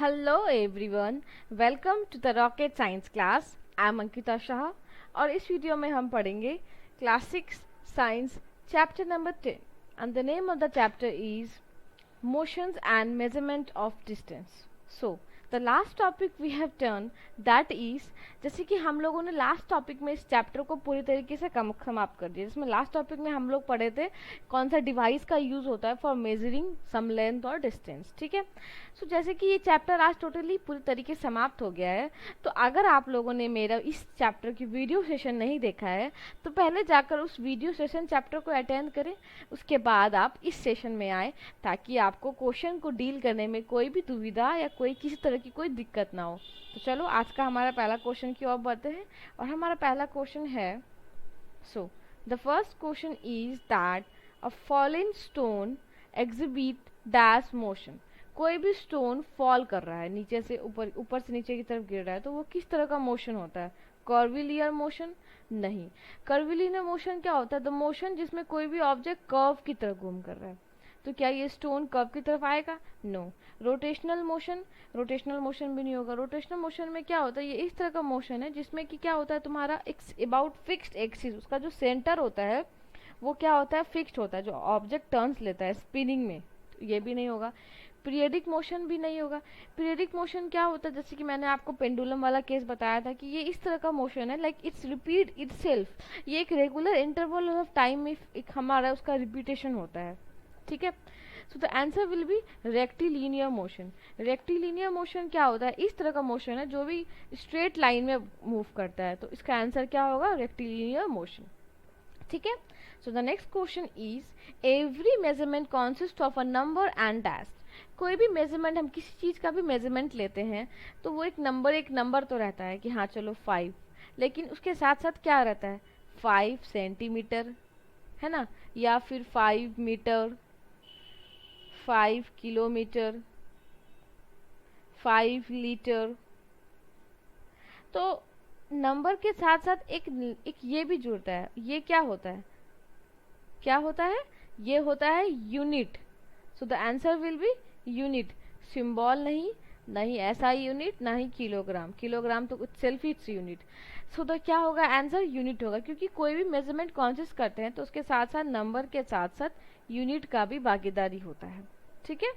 Hello everyone, welcome to the rocket science class. I am Ankita Shah और इस video में हम पढ़ेंगे class 6 science chapter number 10 and the name of the chapter is motions and measurement of distance. So the last topic we have done, that is, जैसे कि हम लोगों ने लास्ट टॉपिक में इस चैप्टर को पूरी तरीके से समाप्त कर दिया, जिसमें लास्ट टॉपिक में हम लोग पढ़े थे कौन सा डिवाइस का यूज होता है फॉर मेजरिंग सम लेंथ और डिस्टेंस। ठीक है, सो जैसे कि ये चैप्टर आज टोटली पूरी तरीके से समाप्त हो गया है, तो अगर आप लोगों ने मेरा इस चैप्टर की वीडियो सेशन नहीं देखा है तो पहले जाकर उस वीडियो सेशन चैप्टर को अटेंड करें, उसके बाद आप इस सेशन में आए ताकि आपको क्वेश्चन को डील करने में कोई भी दुविधा या कोई किसी तरह की कोई दिक्कत ना हो। तो चलो आज का हमारा पहला क्वेश्चन की ओर बढ़ते हैं और हमारा पहला क्वेश्चन है, so the first question is that a falling stone exhibit dash motion. कोई भी स्टोन फॉल कर रहा है, नीचे से ऊपर, ऊपर से नीचे की तरफ गिर रहा है, तो वो किस तरह का मोशन होता है? कर्विलियर मोशन? नहीं। कर्विलियर मोशन क्या होता है? द मोशन जिसमें कोई भी ऑब्जेक्ट कर्व की तरफ घूम कर रहा है। तो क्या ये स्टोन कर्व की तरफ आएगा? No. Rotational motion? Rotational motion भी नहीं होगा। रोटेशनल मोशन में क्या होता है? ये इस तरह का मोशन है जिसमें कि क्या होता है, तुम्हारा अबाउट फिक्स्ड एक्सिस, उसका जो सेंटर होता है वो क्या होता है? फिक्स्ड होता है, जो ऑब्जेक्ट टर्न्स लेता है स्पिनिंग में। तो ये भी नहीं होगा। पीरियडिक मोशन भी नहीं होगा। पीरियडिक मोशन क्या होता है? जैसे कि मैंने आपको पेंडुलम वाला केस बताया था कि ये इस तरह का मोशन है, लाइक इट्स रिपीट इटसेल्फ। ये एक रेगुलर इंटरवल ऑफ टाइम में एक हमारा उसका रिपीटेशन होता है। ठीक है, so the answer will B rectilinear motion. Rectilinear motion क्या होता है? इस तरह का मोशन है जो भी स्ट्रेट लाइन में मूव करता है, तो इसका आंसर क्या होगा? Rectilinear motion. ठीक है, so the next question is every measurement consist of a number and dash. कोई भी मेजरमेंट, हम किसी चीज का भी मेजरमेंट लेते हैं तो वो एक नंबर तो रहता है कि हाँ चलो 5, लेकिन उसके साथ साथ क्या रहता है? 5 सेंटीमीटर, है ना, या फिर 5 मीटर, 5 किलोमीटर, 5 लीटर। तो नंबर के साथ साथ एक ये भी जुड़ता है। ये क्या होता है? क्या होता है? ये होता है unit. So the answer will B unit. Symbol नहीं, नहीं ऐसा यूनिट, ना ही किलोग्राम। किलोग्राम तो सेल्फ इट्स यूनिट। सो तो क्या होगा? आंसर यूनिट होगा, क्योंकि कोई भी मेजरमेंट कॉन्सिस्ट करते हैं तो उसके साथ साथ नंबर के साथ साथ यूनिट का भी भागीदारी होता है। ठीक है,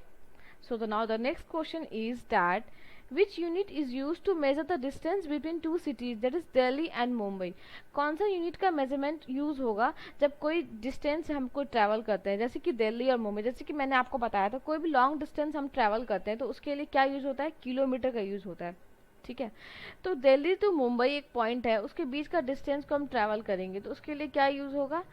so now the next question is that which unit is used to measure the distance between two cities, that is Delhi and Mumbai। कौन सा यूनिट का मेजरमेंट यूज होगा जब कोई डिस्टेंस हमको ट्रैवल करते हैं, जैसे कि दिल्ली और मुंबई? जैसे कि मैंने आपको बताया था, कोई भी लॉन्ग डिस्टेंस हम ट्रैवल करते हैं तो उसके लिए क्या यूज होता है? किलोमीटर का यूज होता है। ठीक है, तो दिल्ली टू मुंबई एक पॉइंट है, उसके बीच का डिस्टेंस को हम ट्रैवल करेंगे तो उसके लिए क्या यूज होगा?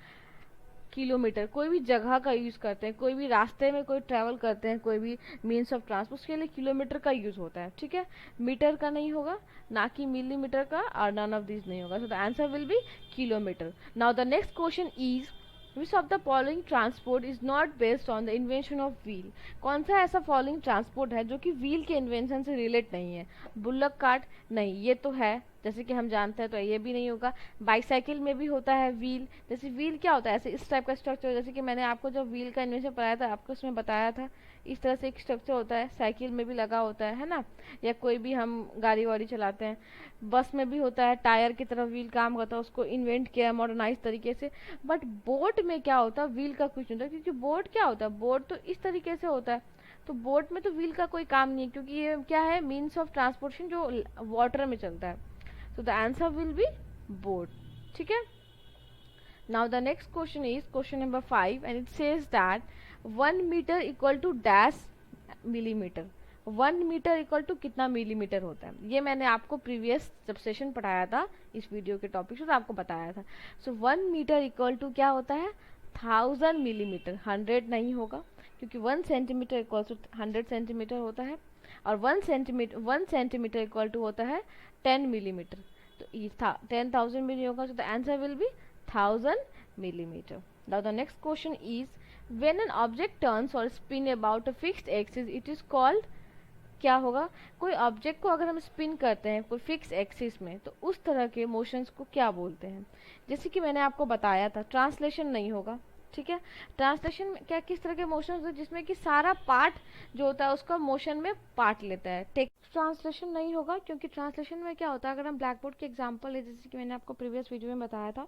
किलोमीटर। कोई भी जगह का यूज करते हैं, कोई भी रास्ते में कोई ट्रैवल करते हैं, कोई भी मीन्स ऑफ ट्रांसपोर्ट, उसके लिए किलोमीटर का यूज होता है। ठीक है, मीटर का नहीं होगा, ना कि मिलीमीटर का, और नन ऑफ दिस नहीं होगा। So the answer will B kilometre. Now the next question is which of the following transport is not based on the invention of wheel. कौन सा ऐसा फॉलोइंग ट्रांसपोर्ट है जो कि व्हील के इन्वेंशन से रिलेट नहीं है? Bullock cart? नहीं, ये तो है, जैसे कि हम जानते हैं, तो ये भी नहीं होगा। बाईसाइकिल में भी होता है व्हील। जैसे व्हील क्या होता है? ऐसे इस टाइप का स्ट्रक्चर, जैसे कि मैंने आपको जो व्हील का इन्वेंशन पढ़ाया था आपको उसमें बताया था, इस तरह से एक स्ट्रक्चर होता है। साइकिल में भी लगा होता है ना, या कोई भी हम गाड़ी वाड़ी चलाते हैं, बस में भी होता है, टायर की तरह व्हील काम करता है, उसको इन्वेंट किया मॉडर्नाइज तरीके से। बट बोट में क्या होता है? व्हील का कुछ नहीं होता, क्योंकि बोट क्या होता है? बोट तो इस तरीके से होता है, तो बोट में तो व्हील का कोई काम नहीं है, क्योंकि ये क्या है? मीन्स ऑफ ट्रांसपोर्टेशन जो वाटर में चलता है। So the answer will be boat. ठीक है, now the next question is question number 5 and it says that 1 meter equal to dash millimeter। 1 metre equal to कितना मिलीमीटर होता है? ये मैंने आपको प्रीवियस जब सेशन पढ़ाया था इस वीडियो के टॉपिक से, तो आपको बताया था। सो 1 मीटर इक्वल टू क्या होता है? 1000 मिलीमीटर। 100 नहीं होगा, क्योंकि 1 सेंटीमीटर इक्वल टू 100 सेंटीमीटर होता है, और 1 सेंटीमीटर इक्वल टू होता है 10 मिलीमीटर। तो ये 10,000 भी नहीं होगा, so the answer will be 1000 millimetre. Now the next question is when an object turns or spin about a fixed axis it is called. क्या होगा? कोई ऑब्जेक्ट को अगर हम स्पिन करते हैं कोई फिक्स एक्सिस में, तो उस तरह के मोशंस को क्या बोलते हैं? जैसे कि मैंने आपको बताया था, ट्रांसलेशन नहीं होगा। ठीक है। ट्रांसलेशन क्या किस तरह के मोशन होते हैं जिसमें कि सारा पार्ट जो होता है उसका मोशन में पार्ट लेता है। टेक्स्ट ट्रांसलेशन नहीं होगा, क्योंकि ट्रांसलेशन में क्या होता है, अगर हम ब्लैक बोर्ड के एग्जांपल है, जैसे कि मैंने आपको प्रीवियस वीडियो में बताया था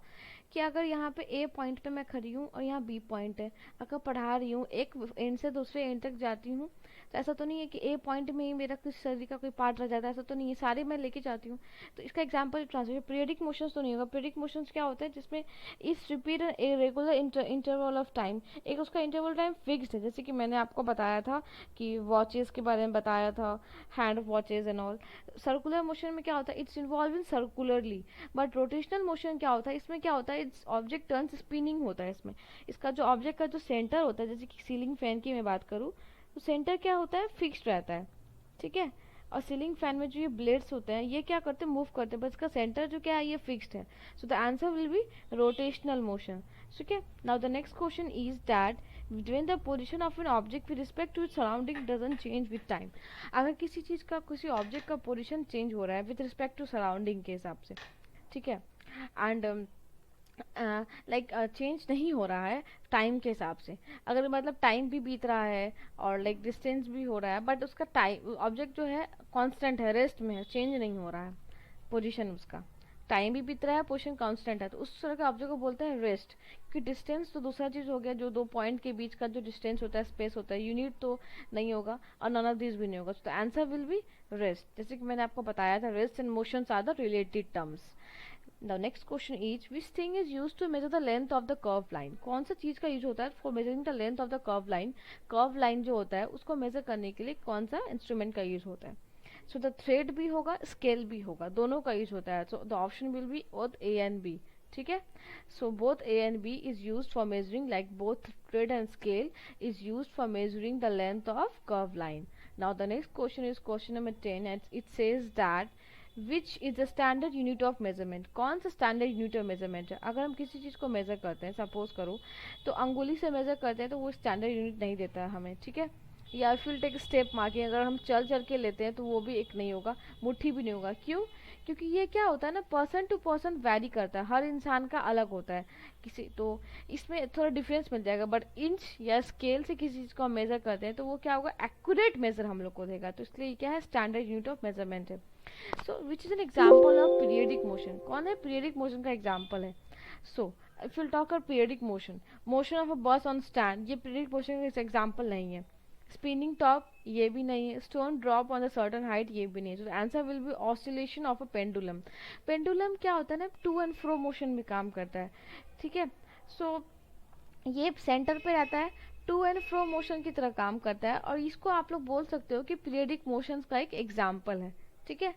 कि अगर यहाँ पे ए पॉइंट पे मैं खड़ी हूँ और यहाँ बी पॉइंट है, अगर पढ़ा रही हूँ एक एंड से दूसरे एंड तक जाती हूँ, तो ऐसा तो नहीं है कि ए पॉइंट में ही मेरा किसी शरीर का कोई पार्ट रह जाता है, ऐसा तो नहीं है, सारे मैं लेके जाती हूँ। तो इसका एग्जाम्पल ट्रांसलेशन। पीरियडिक मोशंस तो नहीं होगा। पीरियडिक मोशंस क्या होता है जिसमें इस repeat a regular interval of time, एक उसका इंटरवल टाइम फिक्स्ड है, जैसे कि मैंने आपको बताया था कि वॉचेस के बारे में बताया था, hand watches and all. Circular motion में क्या होता है, it's involve in circularly. But rotational motion क्या होता है, इसमें क्या होता है, इट्स ऑब्जेक्ट टर्न्स स्पिनिंग होता है इसमें। इसका जो ऑब्जेक्ट का जो सेंटर होता है, जैसे कि सीलिंग फैन की मैं बात करूँ, तो सेंटर क्या होता है, फिक्स्ड रहता है, ठीक है। और सीलिंग फैन में जो ये ब्लेड्स होते हैं ये क्या करते हैं, मूव करते हैं, बस इसका सेंटर जो क्या है ये फिक्स्ड है। So the answer will B rotational motion. ठीक है। Now the next question is that when the position of an object with respect to its surrounding doesn't change with time। अगर किसी चीज का, किसी ऑब्जेक्ट का पोजीशन चेंज हो रहा है विद रिस्पेक्ट टू सराउंडिंग के हिसाब से, ठीक है, एंड लाइक चेंज नहीं हो रहा है टाइम के हिसाब से, अगर मतलब टाइम भी बीत रहा है और लाइक डिस्टेंस भी हो रहा है, बट उसका टाइम ऑब्जेक्ट जो है कांस्टेंट है, रेस्ट में है, चेंज नहीं हो रहा है पोजीशन उसका, टाइम भी बीत रहा है, पोजीशन कांस्टेंट है, तो उस तरह के ऑब्जेक्ट को बोलते हैं रेस्ट। क्योंकि डिस्टेंस तो दूसरा चीज हो गया, जो दो पॉइंट के बीच का जो डिस्टेंस होता है, स्पेस होता है, यूनिट तो नहीं होगा और नन ऑफ दिस भी नहीं होगा, तो आंसर विल बी रेस्ट। जैसे कि मैंने आपको बताया था, rest and motions are the related terms. The next question is which thing is used to measure the length of the curved line। कौन सा चीज का यूज होता है for measuring the length of the curved line। curved line जो होता है उसको मेजर करने के लिए कौन सा इंस्ट्रूमेंट का यूज होता है। सो द थ्रेड भी होगा, स्केल भी होगा, दोनों का यूज होता है। So the option will be both A and B, ठीक है। So both A and B is use for measuring, like both thread and scale is use for measuring the length of curve line. Now the next question is question number 10 and it says that which is the standard unit of measurement. कौन सा standard unit of measurement है। अगर हम किसी चीज को major करते हैं, सपोज करो तो अंगुली से मेजर करते हैं, तो वो स्टैंडर्ड यूनिट नहीं देता है हमें, ठीक है। या फिर टेक स्टेप मार्किंग, अगर हम चल चल के लेते हैं तो वो भी एक नहीं होगा, मुट्ठी भी नहीं होगा। क्यों, क्योंकि ये क्या होता है ना, पर्सन टू पर्सन वैरी करता है, हर इंसान का अलग होता है किसी, तो इसमें थोड़ा डिफरेंस मिल जाएगा। बट इंच या स्केल से किसी चीज को हम मेजर करते हैं तो वो क्या होगा, एक्यूरेट मेजर हम लोग को देगा, तो इसलिए क्या है, स्टैंडर्ड यूनिट ऑफ मेजरमेंट है। So which is an example of periodic motion. कौन है पीरियडिक मोशन का एग्जाम्पल है। So if will talk periodic motion, motion of a bus on stand, ये पीरियडिक मोशन का एग्जाम्पल नहीं है। स्पिनिंग टॉप ये भी नहीं है। Stone drop on the certain height ये भी नहीं है। तो answer will be oscillation of a pendulum. Pendulum क्या होता है ना, टू एंड फ्रो मोशन में काम करता है, ठीक है। सो ये सेंटर पे रहता है, टू एंड फ्रो मोशन की तरह काम करता है, और इसको आप लोग बोल सकते हो कि पीरियडिक मोशंस का एक एग्जाम्पल है, ठीक है।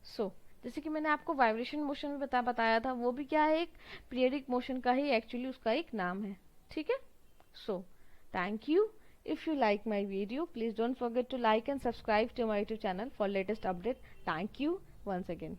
सो जैसे कि मैंने आपको वाइब्रेशन मोशन में बताया था, वो भी क्या है, एक पीरियडिक मोशन का ही एक्चुअली उसका एक नाम है, ठीक है। So thank you. If you like my video, please don't forget to like and subscribe to my YouTube channel for latest update. Thank you once again.